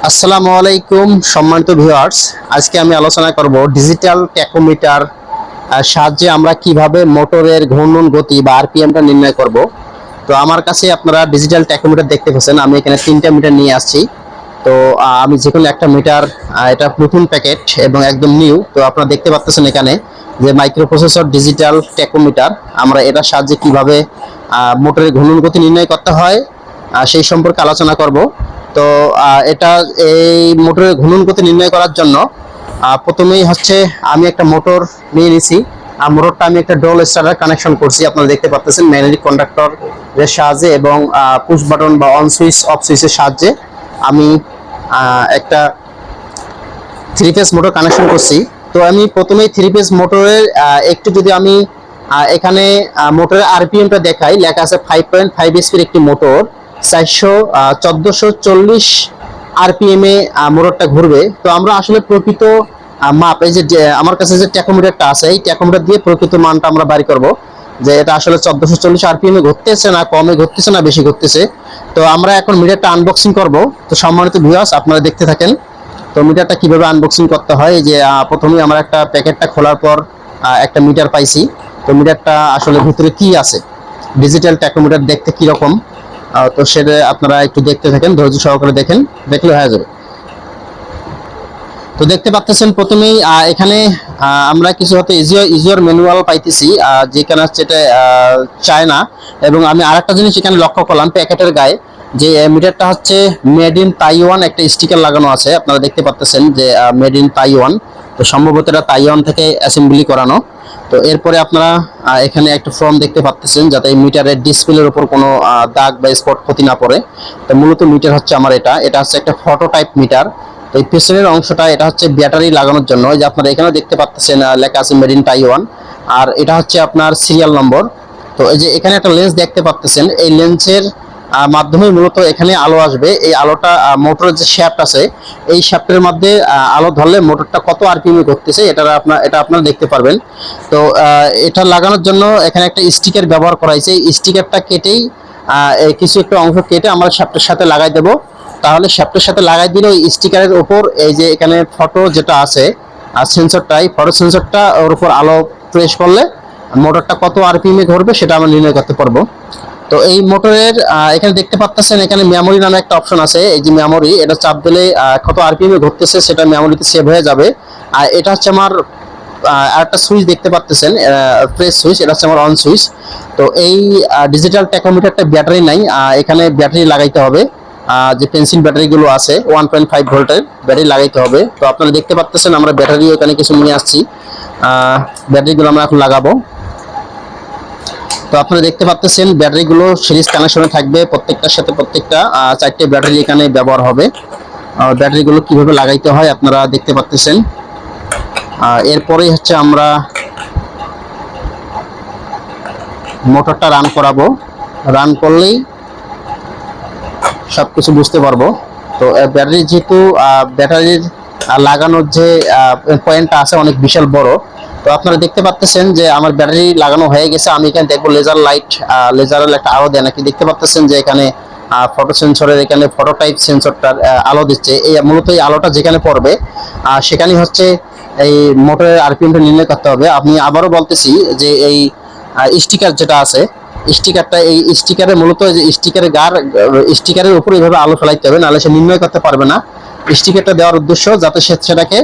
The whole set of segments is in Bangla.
আসসালামু আলাইকুম সম্মানিত ভিউয়ার্স, আজকে আমি আলোচনা করব ডিজিটাল ট্যাকোমিটার সাহায্যে আমরা কিভাবে মোটরের ঘূর্ণন গতি বা আরপিএমটা নির্ণয় করব। তো আমার কাছে আপনারা ডিজিটাল ট্যাকোমিটার দেখতে পাচ্ছেন। আমি এখানে 3টা মিটার নিয়ে আসছি। তো আমি যে কোনো একটা মিটার, এটা নতুন প্যাকেট এবং একদম নিউ। তো আপনারা দেখতে পাচ্ছেন এখানে যে মাইক্রোপ্রসেসর ডিজিটাল ট্যাকোমিটার, আমরা এটার সাহায্যে কিভাবে মোটরের ঘূর্ণন গতি নির্ণয় করতে হয় সেই সম্পর্কে আলোচনা করব। তো এটা এই মোটরের ঘূর্ণন গতি নির্ণয় করার জন্য প্রথমেই হচ্ছে আমি একটা মোটর নিয়ে নিছি। মোটরটা আমি একটা ডোল স্টার্টার কানেকশন করছি, আপনারা দেখতে পাচ্ছেন ম্যাগনেটিক কন্ডাক্টরের সাহায্যে এবং পুশ বাটন বা অন সুইচ অফ সুইচের সাহায্যে আমি একটা 3 ফেজ মোটর কানেকশন করছি। তো আমি প্রথমেই 3 ফেজ মোটরের একটু যদি আমি এখানে মোটরের আরপিএমটা দেখাই, লেখা আছে 5.5 এসপির একটি মোটর 1440 আরপিএম এ মোটরটা ঘুরবে। তো আমরা আসলে প্রকৃত মাপ, এই যে আমার কাছে যে ট্যাকোমিটারটা আছে, এই ট্যাকোমিটার দিয়ে প্রকৃত মানটা আমরা বাড়ি করব যে এটা আসলে 1440 আরপিএম এ ঘুরতেছে না কমে ঘুরতেছে না বেশি ঘুরতেছে। তো আমরা এখন মিটারটা আনবক্সিং করব। তো সম্মানিত ভিউয়ার্স, আপনারা দেখতে থাকেন। তো মিটারটা কিভাবে আনবক্সিং করতে হয়, যে প্রথমে আমরা একটা প্যাকেটটা খোলার পর একটা মিটার পাইছি। তো মিটারটা আসলে ভিতরে কি আছে, ডিজিটাল ট্যাকোমিটার দেখতে কি রকম, তো সেটা আপনারা একটু দেখতে থাকেন, ধৈর্য সহকারে দেখেন, দেখলে হয়ে যাবে। তো দেখতে পাচ্ছেন প্রথমেই এখানে আমরা কিছু হয়তো ইজিওর ম্যানুয়াল পাইতেছি, যেখানে হচ্ছে এটা চায়না। এবং আমি আরেকটা জিনিস এখানে লক্ষ্য করলাম, প্যাকেটের গায়ে যে মিটারটা হচ্ছে মেড ইন তাইওয়ান একটা স্টিকার লাগানো আছে, আপনারা দেখতে পাচ্ছেন যে মেড ইন তাইওয়ান। তো সম্ভবত এটা তাইওয়ান থেকে অ্যাসেম্বলি করানো। তো এরপরে আপনারা এখানে একটা ফর্ম দেখতে পাচ্ছেন, যাতে এই মিটারের ডিসপ্লের উপর কোনো দাগ বা স্পট ক্ষতি না পড়ে। তো মূলত মিটার হচ্ছে আমার এটা হচ্ছে একটা ফটো টাইপ মিটার। তো এই পেছনের অংশটা এটা হচ্ছে ব্যাটারি লাগানোর জন্য, যে আপনারা এখানে দেখতে পাচ্ছেন লেখা আছে মেড ইন তাইওয়ান। আর এটা হচ্ছে আপনার সিরিয়াল নম্বর। তো এই যে এখানে একটা লেন্স দেখতে পাচ্ছেন, এই লেন্সের মাধ্যমে মূলত এখানে আলো আসবে। এই আলোটা মোটরের যে শ্যাফট আছে, এই শ্যাফটের মধ্যে আলো ধরলে মোটরটা কত আরপিএম ঘুরতেছে এটা আপনারা দেখতে পারবেন। তো এটা লাগানোর জন্য এখানে একটা স্টিকার ব্যবহার করা হয়েছে। এই স্টিকারটা কেটেই কিছু একটা অংশ কেটে আমরা শ্যাফটের সাথে লাগাই দেব। তাহলে শ্যাফটের সাথে লাগাই দিলে ওই স্টিকারের উপর এই যে এখানে ফটো যেটা আছে সেন্সরটাই, ফটো সেন্সরটা ওর উপর আলো প্রেস করলে মোটরটা কত আরপিএম ঘুরবে সেটা আমরা নির্ণয় করতে পারবো। তো এই মোটরের এখানে দেখতে পাচ্ছেন এখানে মেমোরি নামে একটা অপশন আছে। এই যে মেমোরি, এটা চাপ দিলে কত আরপিএম এ ঘুরতেছে সেটা মেমোরিতে সেভ হয়ে যাবে। আর এটা হচ্ছে আমার আরেকটা সুইচ দেখতে পাচ্ছেন, প্রেস সুইচ, এটা হচ্ছে আমার অন সুইচ। তো এই ডিজিটাল ট্যাকোমিটারটা ব্যাটারি নাই, এখানে ব্যাটারি লাগাইতে হবে। যে পেন্সিল ব্যাটারিগুলো আছে 1.5 ভোল্টের ব্যাটারি লাগাইতে হবে। তো আপনারা দেখতে পাচ্ছেন আমরা ব্যাটারি এখানে কিছু নিয়ে আসছি, ব্যাটারিগুলো আমরা এখন লাগাবো। তো আপনারা দেখতে পাচ্ছেন ব্যাটারিগুলো সিরিজ কানেকশনে থাকবে, প্রত্যেকটার সাথে প্রত্যেকটা 4টে ব্যাটারি এখানে ব্যবহার হবে। ব্যাটারিগুলো কিভাবে লাগাইতে হয় আপনারা দেখতে পাচ্ছেন। এরপরেই হচ্ছে আমরা মোটরটা রান করাবো, রান করলেই সবকিছু বুঝতে পারবো। তো ব্যাটারি যেহেতু ব্যাটারির লাগানোর যে পয়েন্টটা আছে অনেক বিশাল বড়। তো আপনারা দেখতে পাচ্ছেন যে আমার ব্যাটারি লাগানো হয়ে গেছে। আমি এখানে দেখবো লেজার লাইট, লেজারের একটা আলো দেয় নাকি, দেখতে পাচ্ছেন যে এখানে ফটো সেন্সরের এখানে ফটো টাইপ সেন্সরটার আলো দিচ্ছে। এই মূলত এই আলোটা যেখানে পড়বে সেখানেই হচ্ছে এই মোটরের আরপিএমটা নির্ণয় করতে হবে। আমি আবারও বলতেছি যে এই স্টিকার যেটা আছে, স্টিকারটা, এই স্টিকারে মূলত যে স্টিকারের উপর এইভাবে আলো ফেলাইতে হবে, নাহলে সে নির্ণয় করতে পারবে না। স্টিকারটা দেওয়ার উদ্দেশ্য যাতে সে সেটাকে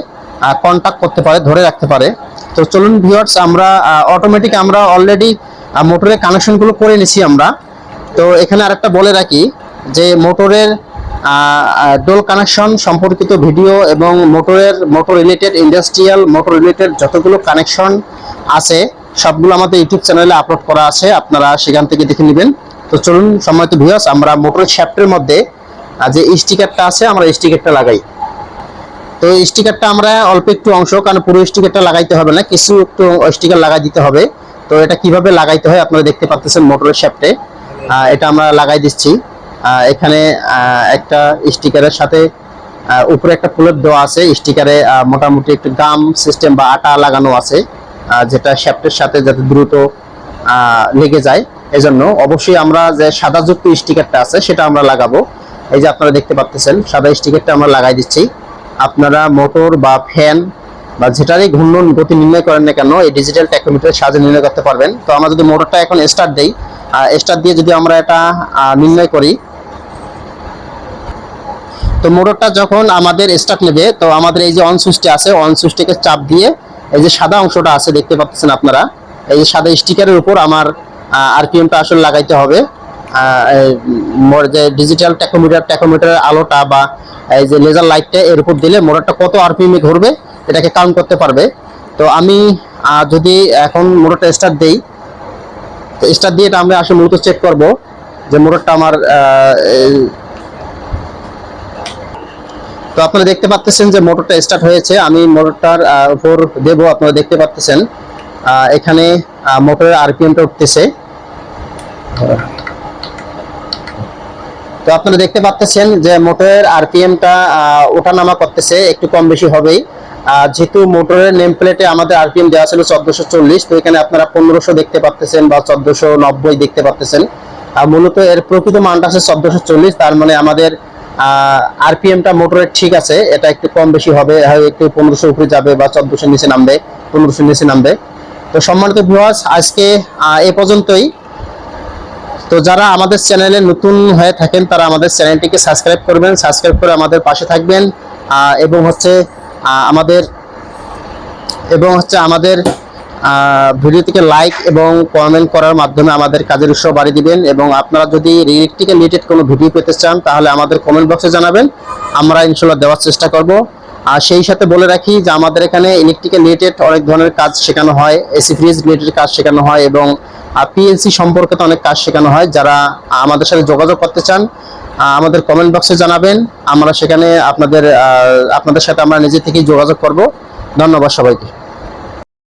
কন্টাক্ট করতে পারে, ধরে রাখতে পারে। তো চলুন ভিউয়ার্স, আমরা অটোমেটিক আমরা অলরেডি মোটরের কানেকশনগুলো করে নিছি আমরা। তো এখানে আরেকটা বলে রাখি যে মোটরের ডোল কানেকশন সম্পর্কিত ভিডিও এবং motor related, industrial motor related যতগুলো কানেকশন আছে সবগুলো আমাদের ইউটিউব চ্যানেলে আপলোড করা আছে, আপনারা সেখান থেকে দেখে নেবেন। তো চলুন সম্মানিত ভিউয়ার্স, আমরা মোটরের শ্যাফটের মধ্যে যে স্টিকারটা আছে আমরা স্টিকারটা লাগাই। তো স্টিকারটা আমরা অল্প একটু অংশ, কারণ পুরো স্টিকারটা লাগাইতে হবে না, কিছু একটু স্টিকার লাগাই দিতে হবে। তো এটা কিভাবে লাগাইতে হয় আপনারা দেখতে পাচ্ছেন মোটরের শ্যাফটে, এটা আমরা লাগাই দিচ্ছি। এখানে একটা স্টিকারের সাথে উপরে একটা প্রলেপ দেওয়া আছে, স্টিকারে মোটামুটি একটু গাম সিস্টেম বা আটা লাগানো আছে, যেটা শ্যাফটের সাথে যাতে দ্রুত লেগে যায়। এজন্য অবশ্যই আমরা যে সাদাযুক্ত স্টিকারটা আছে সেটা আমরা লাগাবো। এই যে আপনারা দেখতে পাচ্ছেন সাদা স্টিকারটা আমরা লাগাই দিচ্ছি। আপনারা মোটর বা ফ্যান বা যেটারই ঘূর্ণন গতি নির্ণয় করেন না কেন এই ডিজিটাল ট্যাকোমিটারের সাহায্যে নির্ণয় করতে পারবেন। তো আমরা যদি মোটরটা এখন স্টার্ট দেই, স্টার্ট দিয়ে যদি আমরা এটা নির্ণয় করি, তো মোটরটা যখন আমাদের স্টার্ট নেবে, তো আমাদের এই যে অন সুইচটি আছে, অন সুইচটিকে চাপ দিয়ে এই যে সাদা অংশটা আছে দেখতে পাচ্ছেন আপনারা, এই যে সাদা স্টিকারের উপর আমার আরপিএমটা আসলে লাগাইতে হবে। যে ডিজিটাল ট্যাকোমিটারের আলোটা বা এই যে লেজার লাইটটা এর উপর দিলে মোটরটা কত আরপিএম এ ঘুরবে এটাকে কাউন্ট করতে পারবে। তো আমি যদি এখন মোটরটা স্টার্ট দেই, তো স্টার্ট দিয়ে এটা আমরা আসলে মূলত চেক করব যে মোটরটা আমার তো আপনারা দেখতে পাচ্ছেন যে মোটরটা স্টার্ট হয়েছে। আমি মোটরটার উপর দেব, আপনারা দেখতে পাচ্ছেন এখানে মোটরের আরপিএমটা উঠতেছে। তো আপনারা দেখতে পাচ্ছেন যে মোটরের আরপিএমটা ওঠানামা করতেছে, একটু কম বেশি হবেই। যেহেতু মোটরের নেম প্লেটে আমাদের আরপিএম দেওয়া ছিল 1440, তো এখানে আপনারা 1500 দেখতে পাচ্ছেন বা 1490 দেখতে পাচ্ছেন। মূলত এর প্রকৃত মানটা আছে 1440, তার মানে আমাদের আরপিএমটা মোটরের ঠিক আছে, এটা একটু কম বেশি হবে, একটু 1500 উপরে যাবে বা 1400 নিচে নামবে, 1500 নিচে নামবে। তো সম্মানিত ভিউয়ার্স, আজকে এ পর্যন্তই। তো যারা আমাদের চ্যানেলে নতুন হয়ে থাকেন তারা আমাদের চ্যানেলটিকে সাবস্ক্রাইব করবেন, সাবস্ক্রাইব করে আমাদের পাশে থাকবেন এবং হচ্ছে আমাদের ভিডিওটিকে লাইক এবং কমেন্ট করার মাধ্যমে আমাদের কাজের উৎসাহ বাড়িয়ে দিবেন। এবং আপনারা যদি ইলেকট্রিক্যাল রিলেটেড কোনো ভিডিও পেতে চান তাহলে আমাদের কমেন্ট বক্সে জানাবেন, আমরা ইনশাআল্লাহ দেওয়ার চেষ্টা করব। আর সেই সাথে বলে রাখি যে আমাদের এখানে ইলেকট্রিক্যাল রিলেটেড অনেক ধরনের কাজ শেখানো হয়, এসি ফ্রিজ রিলেটেড কাজ শেখানো হয় এবং পিএলসি সম্পর্কিত অনেক কাজ শেখানো হয়। যারা আমাদের সাথে যোগাযোগ করতে চান আমাদের কমেন্ট বক্সে জানাবেন, আমরা সেখানে আপনাদের সাথে আমরা নিজে থেকেই যোগাযোগ করব। ধন্যবাদ সবাইকে।